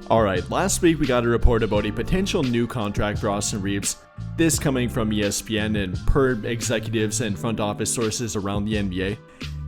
Alright, last week we got a report about a potential new contract for Austin Reeves. This coming from ESPN and per executives and front office sources around the NBA.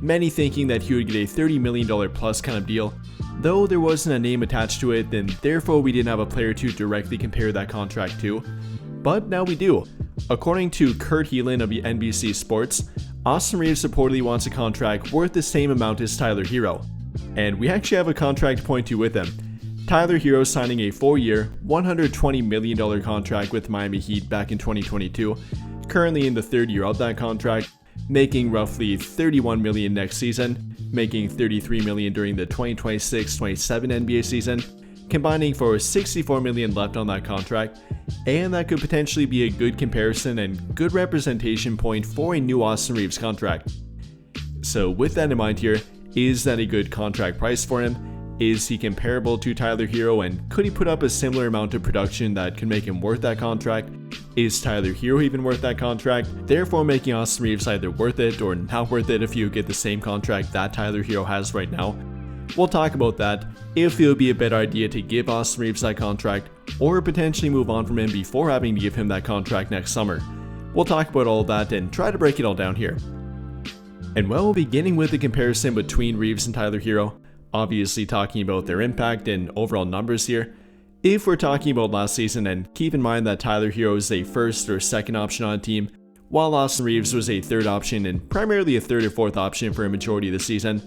Many thinking that he would get a $30 million plus kind of deal. Though there wasn't a name attached to it, then therefore we didn't have a player to directly compare that contract to. But now we do. According to Kurt Helin of NBC Sports, Austin Reeves reportedly wants a contract worth the same amount as Tyler Herro. And we actually have a contract to point to with him. Tyler Herro signing a 4-year, $120 million contract with Miami Heat back in 2022, currently in the third year of that contract, making roughly $31 million next season, making $33 million during the 2026-27 NBA season, combining for $64 million left on that contract, and that could potentially be a good comparison and good representation point for a new Austin Reeves contract. So with that in mind here, is that a good contract price for him? Is he comparable to Tyler Herro, and could he put up a similar amount of production that could make him worth that contract? Is Tyler Herro even worth that contract, therefore making Austin Reeves either worth it or not worth it if you get the same contract that Tyler Herro has right now? We'll talk about that, if it would be a better idea to give Austin Reeves that contract, or potentially move on from him before having to give him that contract next summer. We'll talk about all of that and try to break it all down here. And well, beginning with the comparison between Reeves and Tyler Herro, obviously talking about their impact and overall numbers here. If we're talking about last season, and keep in mind that Tyler Herro is a first or second option on a team, while Austin Reeves was a third option and primarily a third or fourth option for a majority of the season.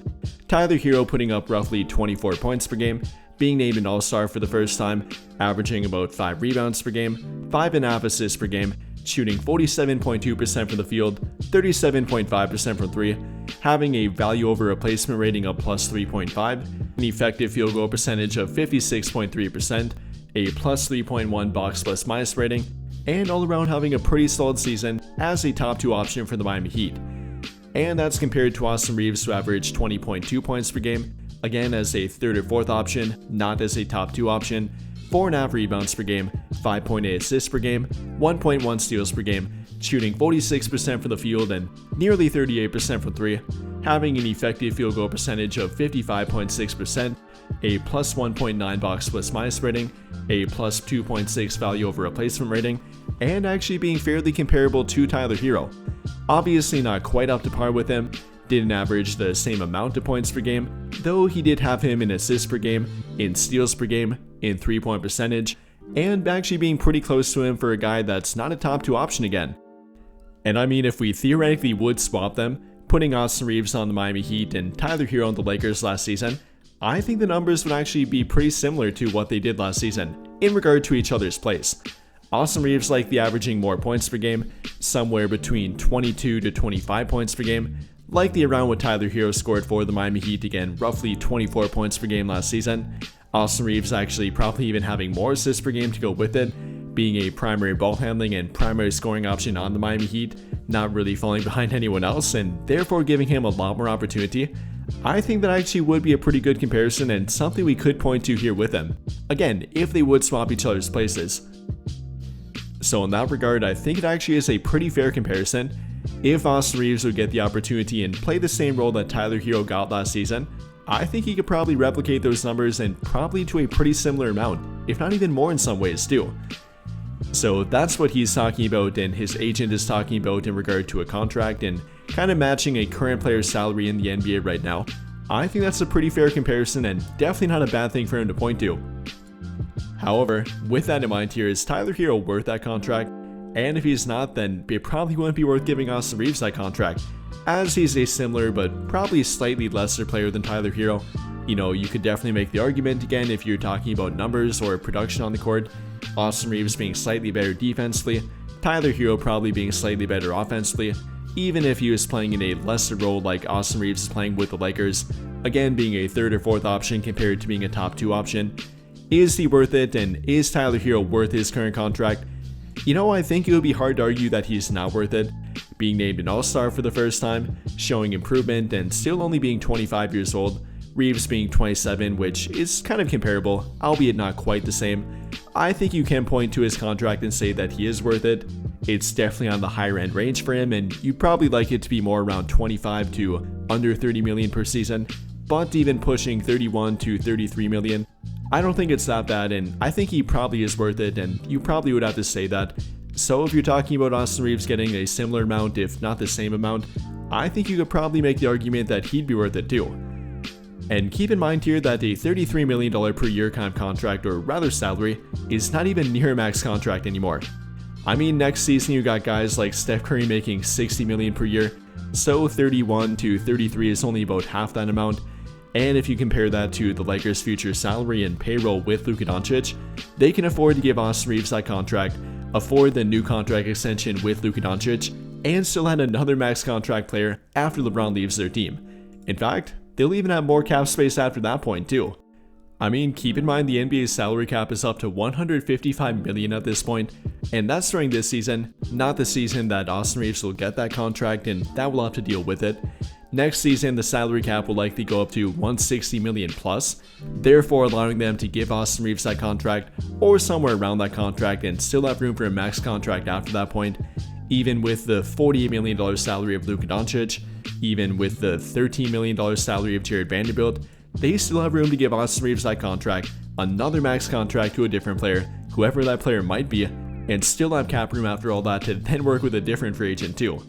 Tyler Herro putting up roughly 24 points per game, being named an all-star for the first time, averaging about 5 rebounds per game, 5.5 assists per game, shooting 47.2% from the field, 37.5% from 3, having a value over replacement rating of plus 3.5, an effective field goal percentage of 56.3%, a plus 3.1 box plus minus rating, and all around having a pretty solid season as a top 2 option for the Miami Heat. And that's compared to Austin Reeves, who averaged 20.2 points per game, again as a third or fourth option, not as a top 2 option, 4.5 rebounds per game, 5.8 assists per game, 1.1 steals per game, shooting 46% from the field and nearly 38% from 3, having an effective field goal percentage of 55.6%, a plus 1.9 box plus minus rating, a plus 2.6 value over replacement rating, and actually being fairly comparable to Tyler Herro. Obviously not quite up to par with him, didn't average the same amount of points per game, though he did have him in assists per game, in steals per game, in 3-point percentage, and actually being pretty close to him for a guy that's not a top 2 option again. And I mean, if we theoretically would swap them, putting Austin Reeves on the Miami Heat and Tyler Herro on the Lakers last season, I think the numbers would actually be pretty similar to what they did last season, in regard to each other's place. Austin Reeves likely averaging more points per game, somewhere between 22 to 25 points per game, likely around what Tyler Herro scored for the Miami Heat, again roughly 24 points per game last season. Austin Reeves actually probably even having more assists per game to go with it, being a primary ball handling and primary scoring option on the Miami Heat, not really falling behind anyone else, and therefore giving him a lot more opportunity. I think that actually would be a pretty good comparison and something we could point to here with him. Again, if they would swap each other's places. So in that regard, I think it actually is a pretty fair comparison. If Austin Reeves would get the opportunity and play the same role that Tyler Herro got last season, I think he could probably replicate those numbers and probably to a pretty similar amount, if not even more in some ways too. So that's what he's talking about and his agent is talking about in regard to a contract and kind of matching a current player's salary in the NBA right now. I think that's a pretty fair comparison and definitely not a bad thing for him to point to. However, with that in mind here, is Tyler Herro worth that contract? And if he's not, then it probably wouldn't be worth giving Austin Reeves that contract, as he's a similar but probably slightly lesser player than Tyler Herro. You know, you could definitely make the argument again if you're talking about numbers or production on the court, Austin Reeves being slightly better defensively, Tyler Herro probably being slightly better offensively, even if he was playing in a lesser role like Austin Reeves is playing with the Lakers, again being a third or fourth option compared to being a top 2 option. Is he worth it, and is Tyler Herro worth his current contract? You know, I think it would be hard to argue that he's not worth it. Being named an all-star for the first time, showing improvement, and still only being 25 years old, Reeves being 27, which is kind of comparable, albeit not quite the same. I think you can point to his contract and say that he is worth it. It's definitely on the higher end range for him, and you'd probably like it to be more around 25 to under 30 million per season, but even pushing 31 to 33 million, I don't think it's that bad, and I think he probably is worth it, and you probably would have to say that. So if you're talking about Austin Reeves getting a similar amount, if not the same amount, I think you could probably make the argument that he'd be worth it too. And keep in mind here that a $33 million per year kind of contract, or rather salary, is not even near a max contract anymore. I mean, next season you got guys like Steph Curry making $60 million per year, so 31 to 33 is only about half that amount. And if you compare that to the Lakers' future salary and payroll with Luka Doncic, they can afford to give Austin Reeves that contract, afford the new contract extension with Luka Doncic, and still add another max contract player after LeBron leaves their team. In fact, they'll even have more cap space after that point too. I mean, keep in mind the NBA's salary cap is up to $155 million at this point, and that's during this season, not the season that Austin Reeves will get that contract, and that will have to deal with it. Next season, the salary cap will likely go up to $160 million plus, therefore allowing them to give Austin Reeves that contract, or somewhere around that contract, and still have room for a max contract after that point. Even with the $48 million salary of Luka Doncic, even with the $13 million salary of Jared Vanderbilt, they still have room to give Austin Reeves that contract, another max contract to a different player, whoever that player might be, and still have cap room after all that to then work with a different free agent too.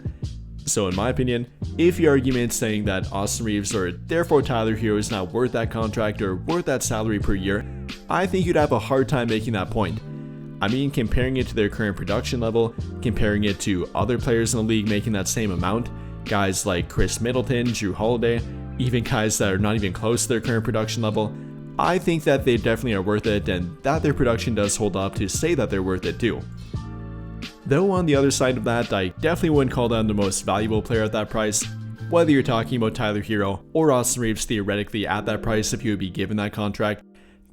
So in my opinion, if your argument saying that Austin Reeves or therefore Tyler Herro is not worth that contract or worth that salary per year, I think you'd have a hard time making that point. I mean, comparing it to their current production level, comparing it to other players in the league making that same amount, guys like Chris Middleton, Jrue Holiday, even guys that are not even close to their current production level, I think that they definitely are worth it, and that their production does hold up to say that they're worth it too. Though on the other side of that, I definitely wouldn't call them the most valuable player at that price. Whether you're talking about Tyler Herro or Austin Reeves theoretically at that price if he would be given that contract,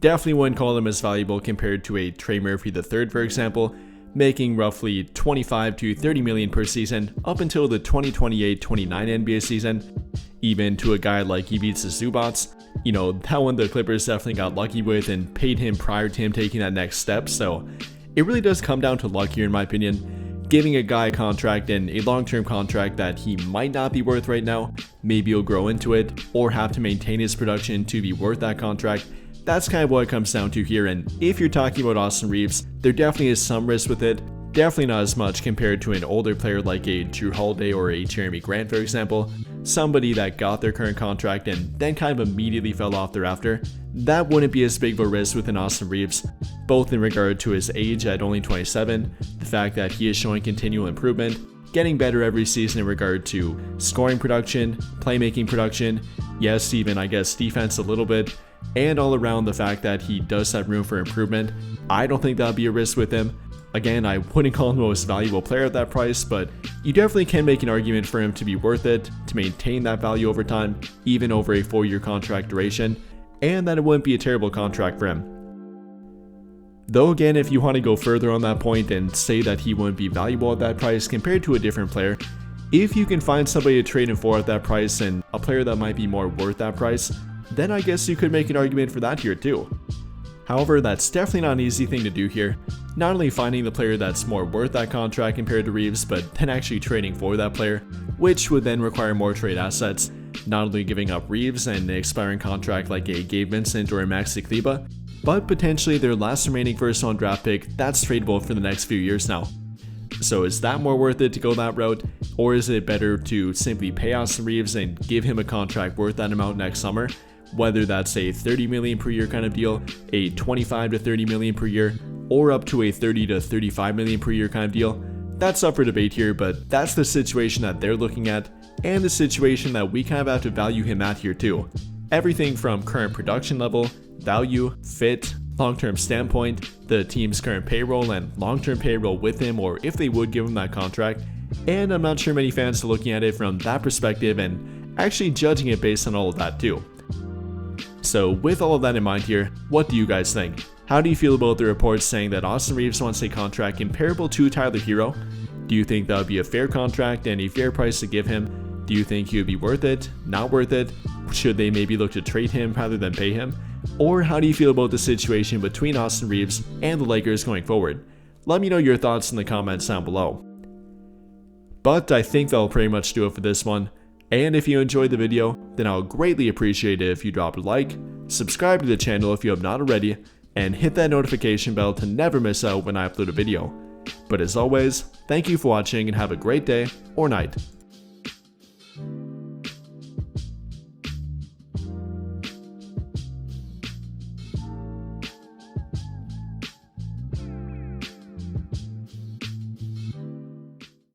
definitely wouldn't call them as valuable compared to a Trey Murphy III, for example, making roughly $25 to $30 million per season up until the 2028-29 NBA season. Even to a guy like Ivica Zubac, that one the Clippers definitely got lucky with and paid him prior to him taking that next step, so it really does come down to luck here in my opinion. Giving a guy a contract and a long-term contract that he might not be worth right now, maybe he'll grow into it, or have to maintain his production to be worth that contract. That's kind of what it comes down to here, and if you're talking about Austin Reeves, there definitely is some risk with it, definitely not as much compared to an older player like a Jrue Holiday or a Jeremy Grant, for example, somebody that got their current contract and then kind of immediately fell off thereafter. That wouldn't be as big of a risk with an Austin Reeves, both in regard to his age at only 27, the fact that he is showing continual improvement, getting better every season in regard to scoring production, playmaking production, yes, even I guess defense a little bit, and all around the fact that he does have room for improvement. I don't think that would be a risk with him. Again, I wouldn't call him the most valuable player at that price, but you definitely can make an argument for him to be worth it, to maintain that value over time, even over a 4-year contract duration, and that it wouldn't be a terrible contract for him. Though again, if you want to go further on that point and say that he wouldn't be valuable at that price compared to a different player, if you can find somebody to trade him for at that price and a player that might be more worth that price, then I guess you could make an argument for that here too. However, that's definitely not an easy thing to do here. Not only finding the player that's more worth that contract compared to Reeves, but then actually trading for that player, which would then require more trade assets, not only giving up Reeves and an expiring contract like a Gabe Vincent or a Maxi Kleber, but potentially their last remaining first-round draft pick that's tradable for the next few years now. So is that more worth it to go that route, or is it better to simply pay Austin Reeves and give him a contract worth that amount next summer? Whether that's a $30 million per year kind of deal, a $25 to $30 million per year, or up to a $30 to $35 million per year kind of deal, that's up for debate here, but that's the situation that they're looking at, and the situation that we kind of have to value him at here too. Everything from current production level, value, fit, long-term standpoint, the team's current payroll and long-term payroll with him, or if they would give him that contract, and I'm not sure many fans are looking at it from that perspective and actually judging it based on all of that too. So with all of that in mind here, what do you guys think? How do you feel about the reports saying that Austin Reeves wants a contract comparable to Tyler Herro? Do you think that would be a fair contract and a fair price to give him? Do you think he would be worth it? Not worth it? Should they maybe look to trade him rather than pay him? Or how do you feel about the situation between Austin Reeves and the Lakers going forward? Let me know your thoughts in the comments down below. But I think that'll pretty much do it for this one. And if you enjoyed the video, then I'll greatly appreciate it if you drop a like, subscribe to the channel if you have not already, and hit that notification bell to never miss out when I upload a video. But as always, thank you for watching and have a great day or night.